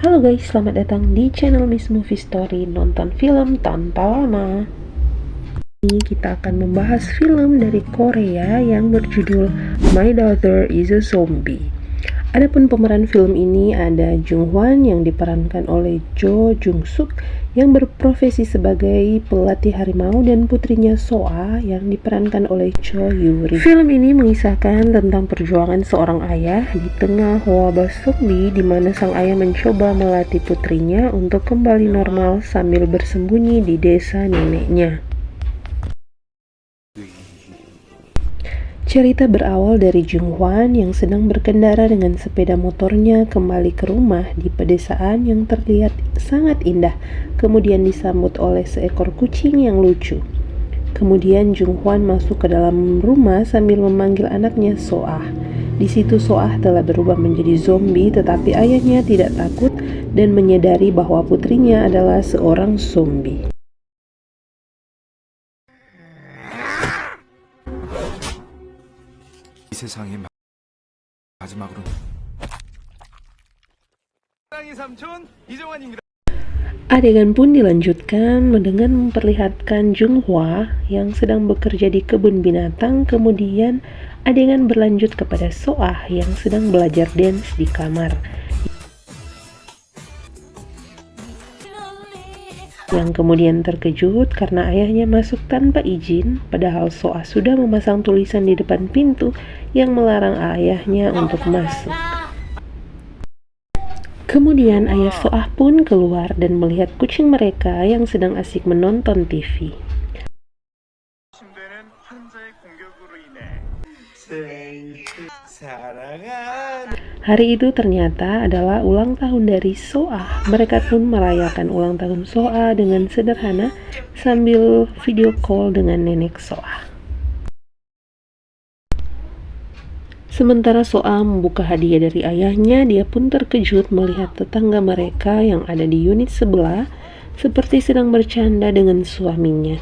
Halo guys, selamat datang di channel Miss Movie Story, nonton film tanpa lama. Ini kita akan membahas film dari Korea yang berjudul My Daughter is a Zombie. Adapun pemeran film ini ada Jung Hwan yang diperankan oleh Jo Jung Suk yang berprofesi sebagai pelatih harimau, dan putrinya Soa yang diperankan oleh Cho Yuri. Film ini mengisahkan tentang perjuangan seorang ayah di tengah wabah zombie, di mana sang ayah mencoba melatih putrinya untuk kembali normal sambil bersembunyi di desa neneknya. Cerita berawal dari Jung Hwan yang sedang berkendara dengan sepeda motornya kembali ke rumah di pedesaan yang terlihat sangat indah, kemudian disambut oleh seekor kucing yang lucu. Kemudian Jung Hwan masuk ke dalam rumah sambil memanggil anaknya Soah. Di situ Soah telah berubah menjadi zombie, tetapi ayahnya tidak takut dan menyadari bahwa putrinya adalah seorang zombie. 세상의 마지막으로 사랑의 삼촌 이정환입니다. Adegan pun dilanjutkan dengan memperlihatkan Jung Hwa yang sedang bekerja di kebun binatang. Kemudian adegan berlanjut kepada Soah yang sedang belajar dance di kamar, yang kemudian terkejut karena ayahnya masuk tanpa izin, padahal Soah sudah memasang tulisan di depan pintu yang melarang ayahnya untuk masuk. Kemudian ayah Soah pun keluar dan melihat kucing mereka yang sedang asik menonton TV. Hari itu ternyata adalah ulang tahun dari Soah. Mereka pun merayakan ulang tahun Soah dengan sederhana sambil video call dengan nenek Soah. Sementara Soah membuka hadiah dari ayahnya, dia pun terkejut melihat tetangga mereka yang ada di unit sebelah seperti sedang bercanda dengan suaminya.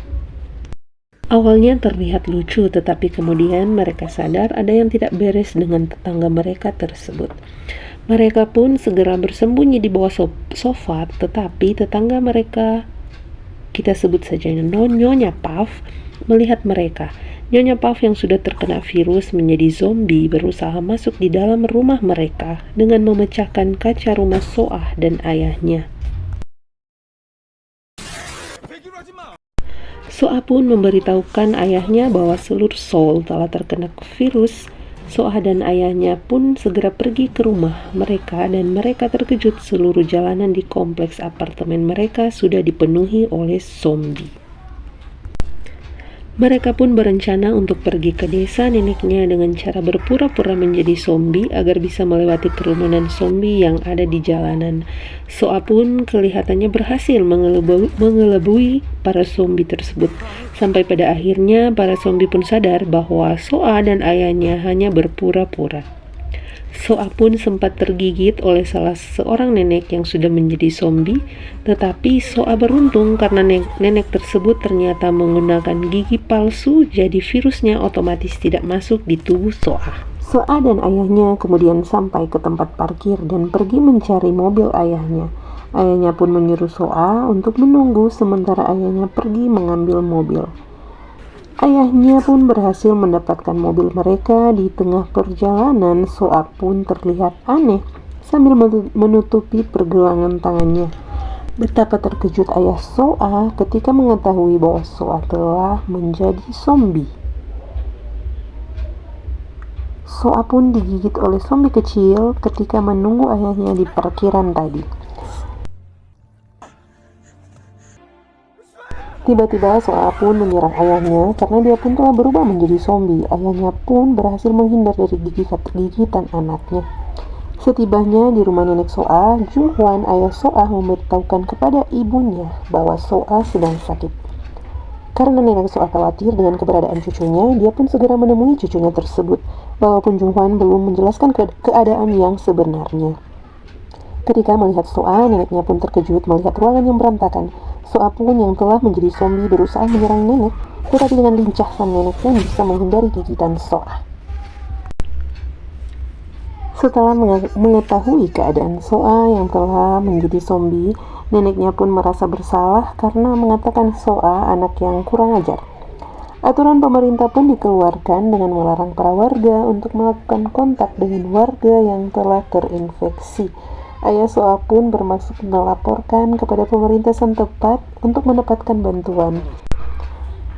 Awalnya terlihat lucu, tetapi kemudian mereka sadar ada yang tidak beres dengan tetangga mereka tersebut. Mereka pun segera bersembunyi di bawah sofa, tetapi tetangga mereka, kita sebut saja Nyonya Puff, melihat mereka. Nyonya Puff yang sudah terkena virus menjadi zombie berusaha masuk di dalam rumah mereka dengan memecahkan kaca rumah Soah dan ayahnya. Soah pun memberitahukan ayahnya bahwa seluruh Seoul telah terkena virus. Soah dan ayahnya pun segera pergi ke rumah mereka, dan mereka terkejut seluruh jalanan di kompleks apartemen mereka sudah dipenuhi oleh zombie. Mereka pun berencana untuk pergi ke desa neneknya dengan cara berpura-pura menjadi zombie agar bisa melewati kerumunan zombie yang ada di jalanan. Soah pun kelihatannya berhasil mengelabui para zombie tersebut. Sampai pada akhirnya para zombie pun sadar bahwa Soah dan ayahnya hanya berpura-pura. Soah pun sempat tergigit oleh salah seorang nenek yang sudah menjadi zombie, tetapi Soah beruntung karena nenek tersebut ternyata menggunakan gigi palsu, jadi virusnya otomatis tidak masuk di tubuh Soah. Soah dan ayahnya kemudian sampai ke tempat parkir dan pergi mencari mobil ayahnya. Ayahnya pun menyuruh Soah untuk menunggu sementara ayahnya pergi mengambil mobil. Ayahnya pun berhasil mendapatkan mobil mereka. Di tengah perjalanan, Soah pun terlihat aneh sambil menutupi pergelangan tangannya. Betapa terkejut ayah Soah ketika mengetahui bahwa Soah telah menjadi zombie. Soah pun digigit oleh zombie kecil ketika menunggu ayahnya di parkiran tadi. Tiba-tiba Soah pun menyerang ayahnya karena dia pun telah berubah menjadi zombie. Ayahnya pun berhasil menghindar dari gigitan anaknya. Setibanya di rumah nenek Soah, Jung Hwan, ayah Soah, memberitahukan kepada ibunya bahwa Soah sedang sakit. Karena nenek Soah khawatir dengan keberadaan cucunya, dia pun segera menemui cucunya tersebut, walaupun Jung Hwan belum menjelaskan keadaan yang sebenarnya. Ketika melihat Soah, neneknya pun terkejut melihat ruangan yang berantakan. Soah pun yang telah menjadi zombie berusaha menyerang nenek, tetapi dengan lincah sang nenek pun bisa menghindari gigitan Soah. Setelah mengetahui keadaan Soa yang telah menjadi zombie, neneknya pun merasa bersalah karena mengatakan Soa anak yang kurang ajar. Aturan pemerintah pun dikeluarkan dengan melarang para warga untuk melakukan kontak dengan warga yang telah terinfeksi. Ayah Soa pun bermaksud melaporkan kepada pemerintah setempat untuk mendapatkan bantuan.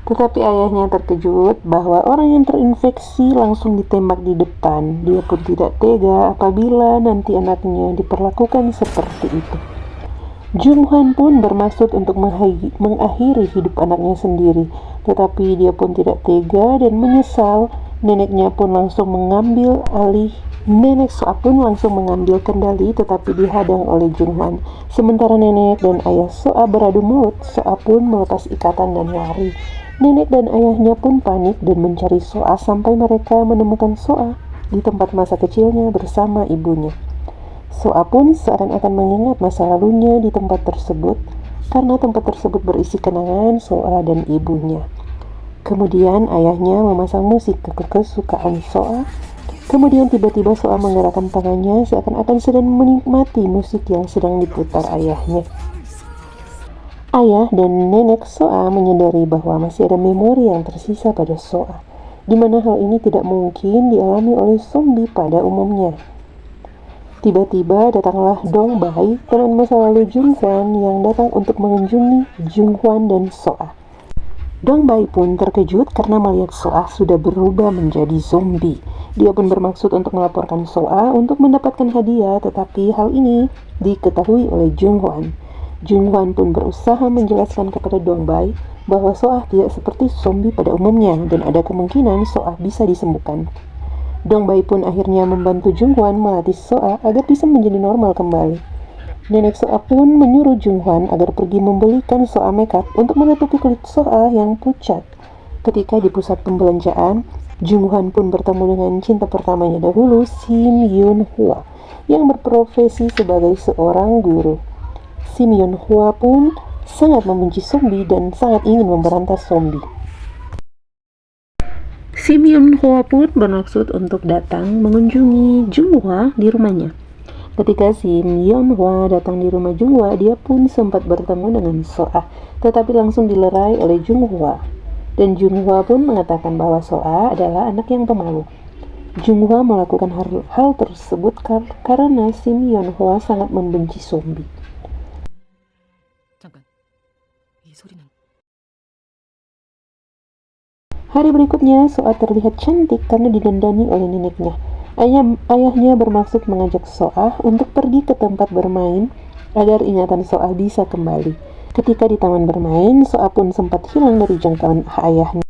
Tetapi ayahnya terkejut bahwa orang yang terinfeksi langsung ditembak di depan. Dia pun tidak tega apabila nanti anaknya diperlakukan seperti itu. Jung Hwan pun bermaksud untuk mengakhiri hidup anaknya sendiri, tetapi dia pun tidak tega dan menyesal. Neneknya pun langsung mengambil alih. Nenek Soa pun langsung mengambil kendali, tetapi dihadang oleh Jung Hwan. Sementara nenek dan ayah Soa beradu mulut, Soa pun melepas ikatan dan lari. Nenek dan ayahnya pun panik dan mencari Soa sampai mereka menemukan Soa di tempat masa kecilnya bersama ibunya. Soa pun seakan-akan mengingat masa lalunya di tempat tersebut karena tempat tersebut berisi kenangan Soa dan ibunya. Kemudian ayahnya memasang musik kesukaan Soa. Kemudian tiba-tiba Soa menggerakkan tangannya seakan-akan sedang menikmati musik yang sedang diputar ayahnya. Ayah dan nenek Soa menyadari bahwa masih ada memori yang tersisa pada Soa, di mana hal ini tidak mungkin dialami oleh zombie pada umumnya. Tiba-tiba datanglah Dong Bai, teman masa lalu Jung Hwan yang datang untuk mengunjungi Jung Hwan dan Soa. Dong Bai pun terkejut karena melihat Soa sudah berubah menjadi zombie. Dia pun bermaksud untuk melaporkan Soa untuk mendapatkan hadiah, tetapi hal ini diketahui oleh Jung Hwan. Jung Hwan pun berusaha menjelaskan kepada Dong Bai bahwa Soa tidak seperti zombie pada umumnya dan ada kemungkinan Soa bisa disembuhkan. Dong Bai pun akhirnya membantu Jung Hwan melatih Soa agar bisa menjadi normal kembali. Nenek Soa pun menyuruh Jung Hwan agar pergi membelikan Soa makeup untuk menutupi kulit Soa yang pucat. Ketika di pusat pembelanjaan, Jung Hwan pun bertemu dengan cinta pertamanya dahulu, Sim Yun Hwa, yang berprofesi sebagai seorang guru. Sim Yun Hwa pun sangat membenci zombie dan sangat ingin memberantas zombie. Sim Yun Hwa pun bermaksud untuk datang mengunjungi Jung Hwa di rumahnya. Ketika Sim Yun Hwa datang di rumah Jung Hwa, dia pun sempat bertemu dengan Soa, tetapi langsung dilerai oleh Jung Hwa. Dan Jung Hwa pun mengatakan bahwa Soa adalah anak yang pemalu. Jung Hwa melakukan hal tersebut karena Sim Yun Hwa sangat membenci zombie. Hari berikutnya, Soa terlihat cantik karena didandani oleh neneknya. Ayahnya bermaksud mengajak Soa untuk pergi ke tempat bermain agar ingatan Soa bisa kembali. Ketika di taman bermain, Soa pun sempat hilang dari jangkauan ayahnya.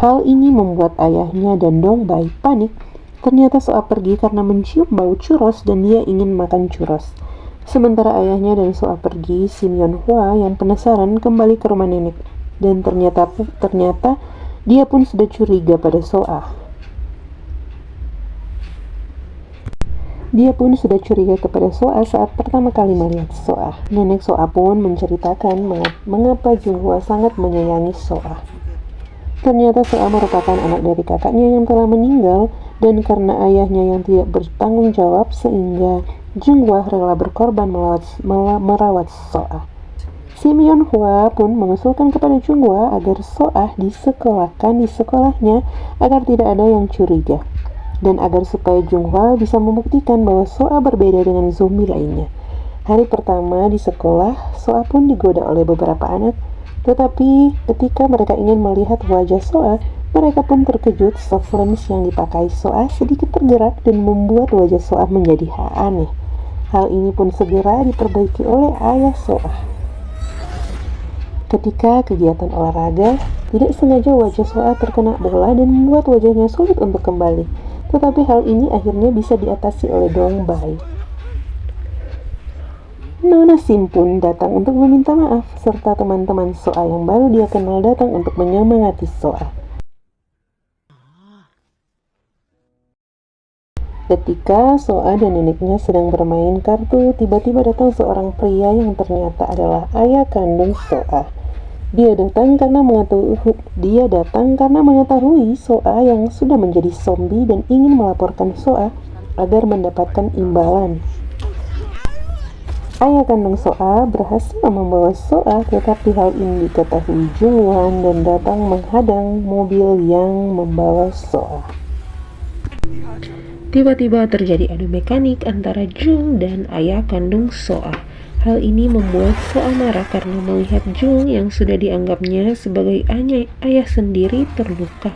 Hal ini membuat ayahnya dan Dong Bai panik. Ternyata Soa pergi karena mencium bau churros dan dia ingin makan churros. Sementara ayahnya dan Soa pergi, Sim Yun Hwa yang penasaran kembali ke rumah nenek. Dan ternyata dia pun sudah curiga pada Soa. Dia pun sudah curiga kepada Soa saat pertama kali melihat Soa. Nenek Soa pun menceritakan mengapa Jung Hwa sangat menyayangi Soa. Ternyata Soa merupakan anak dari kakaknya yang telah meninggal, dan karena ayahnya yang tidak bertanggung jawab sehingga Jung Hwa rela berkorban merawat Soa. Sim Yun Hwa pun mengusulkan kepada Jung Hwa agar Soa disekolahkan di sekolahnya agar tidak ada yang curiga, dan agar supaya Jung Hwa bisa membuktikan bahwa Soa berbeda dengan zombie lainnya. Hari pertama di sekolah, Soa pun digoda oleh beberapa anak, tetapi ketika mereka ingin melihat wajah Soa, mereka pun terkejut. Soft lens yang dipakai Soa sedikit tergerak dan membuat wajah Soa menjadi aneh. Hal ini pun segera diperbaiki oleh ayah Soa. Ketika kegiatan olahraga, tidak sengaja wajah Soa terkena bola dan membuat wajahnya sulit untuk kembali. Tetapi hal ini akhirnya bisa diatasi oleh Dong Bai. Nona Sim pun datang untuk meminta maaf, serta teman-teman Soa yang baru dia kenal datang untuk menyemangati Soa. Ketika Soa dan neneknya sedang bermain kartu, tiba-tiba datang seorang pria yang ternyata adalah ayah kandung Soa. Dia datang karena mengetahui Soa yang sudah menjadi zombie dan ingin melaporkan Soa agar mendapatkan imbalan. Ayah kandung Soa berhasil membawa Soa, tetapi hal ini diketahui Jung Wan dan datang menghadang mobil yang membawa Soa. Tiba-tiba terjadi adu mekanik antara Jung dan ayah kandung Soa. Hal ini membuat Soa marah karena melihat Jung yang sudah dianggapnya sebagai ayah sendiri terluka.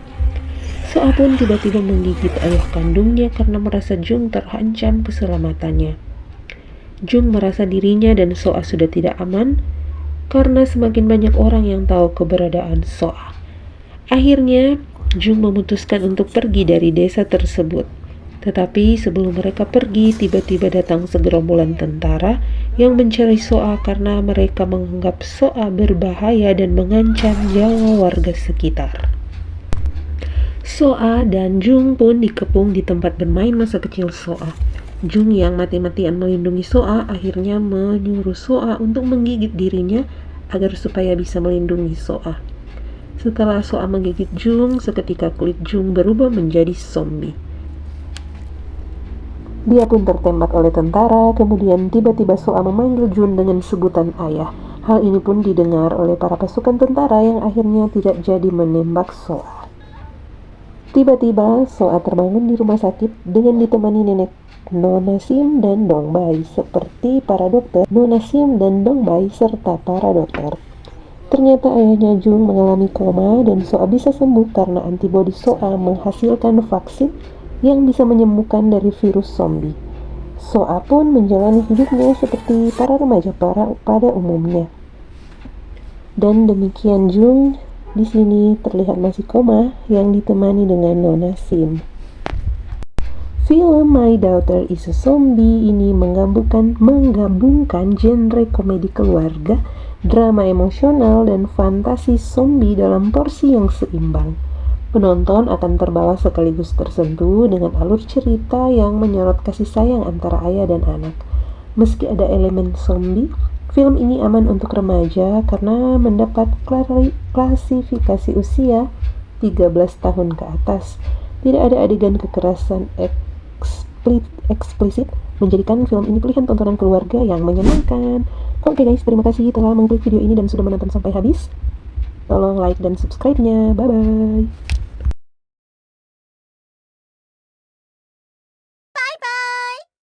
Soa pun tiba-tiba menggigit ayah kandungnya karena merasa Jung terancam keselamatannya. Jung merasa dirinya dan Soa sudah tidak aman karena semakin banyak orang yang tahu keberadaan Soa. Akhirnya, Jung memutuskan untuk pergi dari desa tersebut. Tetapi sebelum mereka pergi, tiba-tiba datang segerombolan tentara yang mencari Soa karena mereka menganggap Soa berbahaya dan mengancam nyawa warga sekitar. Soa dan Jung pun dikepung di tempat bermain masa kecil Soa. Jung yang mati-matian melindungi Soa akhirnya menyuruh Soa untuk menggigit dirinya agar supaya bisa melindungi Soa. Setelah Soa menggigit Jung, seketika kulit Jung berubah menjadi zombie. Dia pun tertembak oleh tentara, kemudian tiba-tiba Soa memanggil Jun dengan sebutan ayah. Hal ini pun didengar oleh para pasukan tentara yang akhirnya tidak jadi menembak Soa. Tiba-tiba Soa terbangun di rumah sakit dengan ditemani nenek Nona Sim dan Dong Bai seperti para dokter. Nona Sim dan Dong Bai serta para dokter. Ternyata ayahnya Jung mengalami koma dan Soa bisa sembuh karena antibodi Soa menghasilkan vaksin yang bisa menyembuhkan dari virus zombie. Soa pun menjalani hidupnya seperti para remaja pada umumnya. Dan demikian Jung di sini terlihat masih koma yang ditemani dengan Nona Sim. Film My Daughter is a Zombie ini menggabungkan genre komedi keluarga, drama emosional, dan fantasi zombie dalam porsi yang seimbang. Penonton akan terbawa sekaligus tersentuh dengan alur cerita yang menyorot kasih sayang antara ayah dan anak. Meski ada elemen zombie, film ini aman untuk remaja karena mendapat klasifikasi usia 13 tahun ke atas. Tidak ada adegan kekerasan eksplisit, menjadikan film ini pilihan tontonan keluarga yang menyenangkan. Oke guys, terima kasih telah mengklik video ini dan sudah menonton sampai habis. Tolong like dan subscribe-nya. Bye-bye.